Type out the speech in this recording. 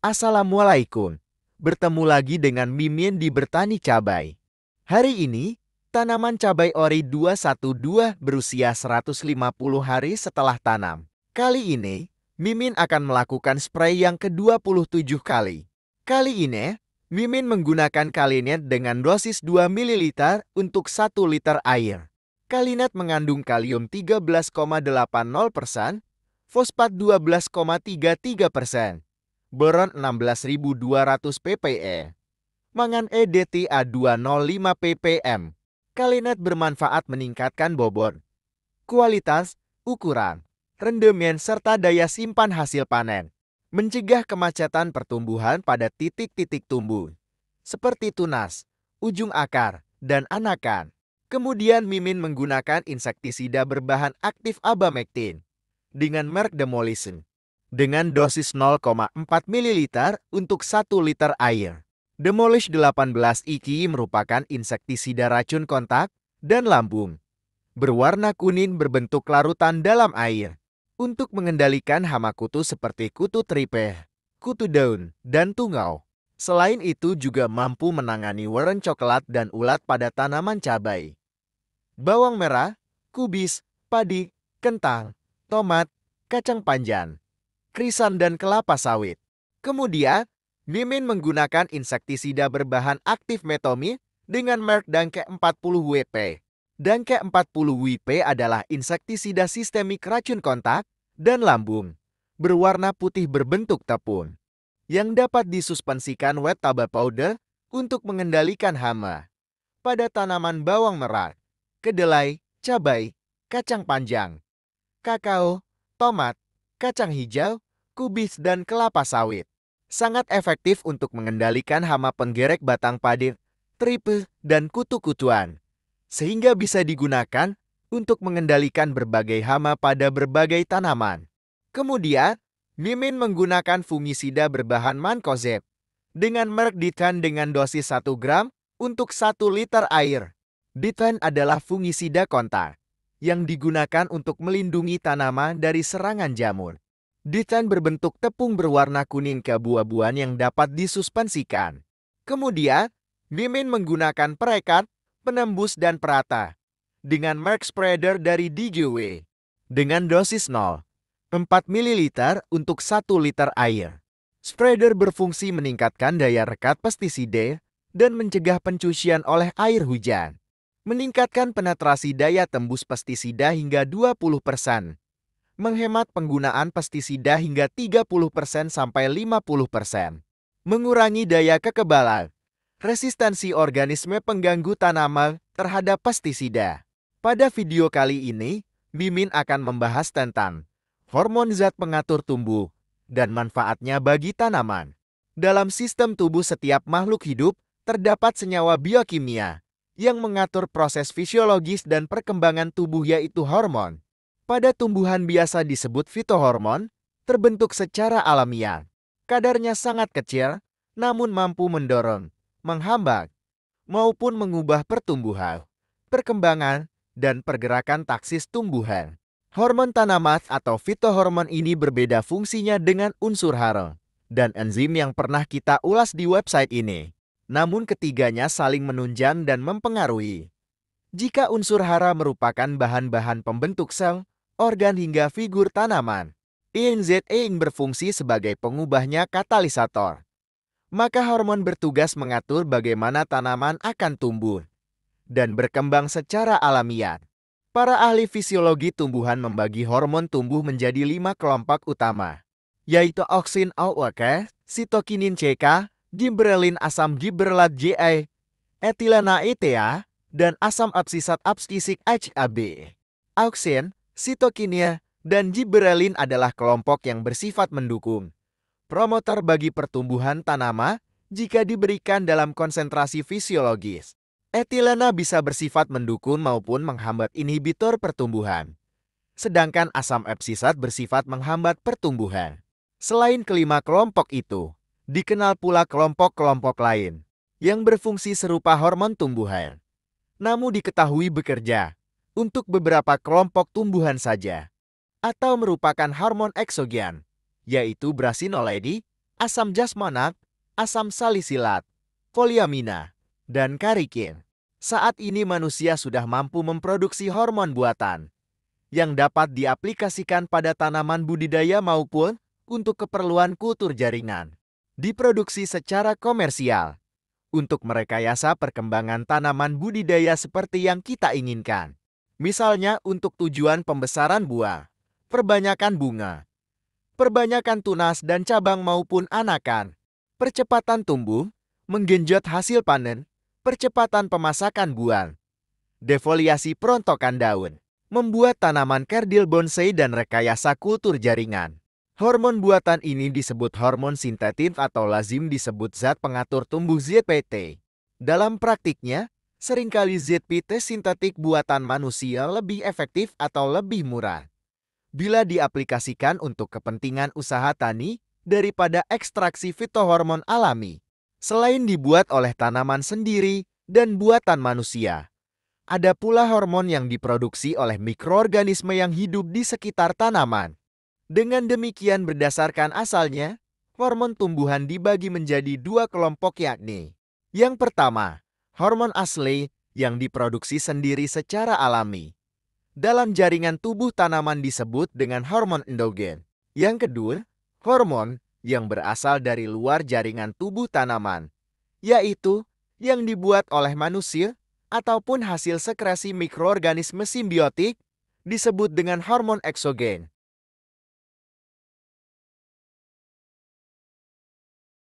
Assalamualaikum. Bertemu lagi dengan Mimin di Bertani Cabai. Hari ini, tanaman cabai ori 212 berusia 150 hari setelah tanam. Kali ini, Mimin akan melakukan spray yang ke-27 kali. Kali ini, Mimin menggunakan Kalinet dengan dosis 2 ml untuk 1 liter air. Kalinet mengandung kalium 13,80%, fosfat 12,33%, boron 16.200 ppm, mangan EDTA 205 ppm. Kalinet bermanfaat meningkatkan bobot, kualitas, ukuran, rendemen serta daya simpan hasil panen. Mencegah kemacetan pertumbuhan pada titik-titik tumbuh, seperti tunas, ujung akar, dan anakan. Kemudian Mimin menggunakan insektisida berbahan aktif abamectin dengan merek Demolition dengan dosis 0,4 ml untuk 1 liter air. Demolish 18 IQ merupakan insektisida racun kontak dan lambung, berwarna kuning berbentuk larutan dalam air, untuk mengendalikan hama kutu seperti kutu tripeh, kutu daun, dan tungau. Selain itu juga mampu menangani warna coklat dan ulat pada tanaman cabai, bawang merah, kubis, padi, kentang, tomat, kacang panjang, krisan, dan kelapa sawit. Kemudian, Mimin menggunakan insektisida berbahan aktif Metomi dengan merek Danke 40WP. Danke 40WP adalah insektisida sistemik racun kontak dan lambung, berwarna putih berbentuk tepung, yang dapat disuspensikan wet taba powder untuk mengendalikan hama pada tanaman bawang merah, kedelai, cabai, kacang panjang, kakao, tomat, kacang hijau, kubis, dan kelapa sawit. Sangat efektif untuk mengendalikan hama penggerek batang padi, tripe, dan kutu-kutuan, sehingga bisa digunakan untuk mengendalikan berbagai hama pada berbagai tanaman. Kemudian, Mimin menggunakan fungisida berbahan mancozeb dengan merek Ditan dengan dosis 1 gram untuk 1 liter air. Ditan adalah fungisida kontak yang digunakan untuk melindungi tanaman dari serangan jamur. Ditan berbentuk tepung berwarna kuning keabu-abuan yang dapat disuspensikan. Kemudian, Mimin menggunakan perekat, penembus, dan perata dengan merek spreader dari DJW dengan dosis 0,4 ml untuk 1 liter air. Spreader berfungsi meningkatkan daya rekat pestisida dan mencegah pencucian oleh air hujan, meningkatkan penetrasi daya tembus pestisida hingga 20%, menghemat penggunaan pestisida hingga 30% sampai 50%, mengurangi daya kekebalan, resistensi organisme pengganggu tanaman terhadap pestisida. Pada video kali ini, Mimin akan membahas tentang hormon zat pengatur tumbuh dan manfaatnya bagi tanaman. Dalam sistem tubuh setiap makhluk hidup, terdapat senyawa biokimia yang mengatur proses fisiologis dan perkembangan tubuh, yaitu hormon. Pada tumbuhan biasa disebut fitohormon, terbentuk secara alamiah. Kadarnya sangat kecil, namun mampu mendorong, menghambat, maupun mengubah pertumbuhan, perkembangan, dan pergerakan taksis tumbuhan. Hormon tanaman atau fitohormon ini berbeda fungsinya dengan unsur hara dan enzim yang pernah kita ulas di website ini. Namun ketiganya saling menunjang dan mempengaruhi. Jika unsur hara merupakan bahan-bahan pembentuk sel, organ hingga figur tanaman, ENZE berfungsi sebagai pengubahnya katalisator. Maka hormon bertugas mengatur bagaimana tanaman akan tumbuh dan berkembang secara alamiah. Para ahli fisiologi tumbuhan membagi hormon tumbuh menjadi 5 kelompok utama, yaitu auksin AUK, sitokinin CK, gibberellin asam gibberellat JA, etilena ETA, dan asam absisat abscisik HAB. Auksin, sitokinia, dan gibberellin adalah kelompok yang bersifat mendukung, promotor bagi pertumbuhan tanaman jika diberikan dalam konsentrasi fisiologis. Etilena bisa bersifat mendukung maupun menghambat inhibitor pertumbuhan, sedangkan asam absisat bersifat menghambat pertumbuhan. Selain kelima kelompok itu, dikenal pula kelompok-kelompok lain yang berfungsi serupa hormon tumbuhan, namun diketahui bekerja untuk beberapa kelompok tumbuhan saja, atau merupakan hormon eksogen, yaitu brasinoledi, asam jasmonat, asam salisilat, poliamina, dan karikin. Saat ini manusia sudah mampu memproduksi hormon buatan yang dapat diaplikasikan pada tanaman budidaya maupun untuk keperluan kultur jaringan. Diproduksi secara komersial untuk merekayasa perkembangan tanaman budidaya seperti yang kita inginkan. Misalnya untuk tujuan pembesaran buah, perbanyakan bunga, perbanyakan tunas dan cabang maupun anakan, percepatan tumbuh, menggenjot hasil panen, percepatan pemasakan buah, defoliasi perontokan daun, membuat tanaman kerdil bonsai dan rekayasa kultur jaringan. Hormon buatan ini disebut hormon sintetik atau lazim disebut zat pengatur tumbuh ZPT. Dalam praktiknya, seringkali ZPT sintetik buatan manusia lebih efektif atau lebih murah bila diaplikasikan untuk kepentingan usaha tani daripada ekstraksi fitohormon alami. Selain dibuat oleh tanaman sendiri dan buatan manusia, ada pula hormon yang diproduksi oleh mikroorganisme yang hidup di sekitar tanaman. Dengan demikian berdasarkan asalnya, hormon tumbuhan dibagi menjadi dua kelompok yakni. Yang pertama, hormon asli yang diproduksi sendiri secara alami. Dalam jaringan tubuh tanaman disebut dengan hormon endogen. Yang kedua, hormon yang berasal dari luar jaringan tubuh tanaman, yaitu yang dibuat oleh manusia ataupun hasil sekresi mikroorganisme simbiotik disebut dengan hormon eksogen.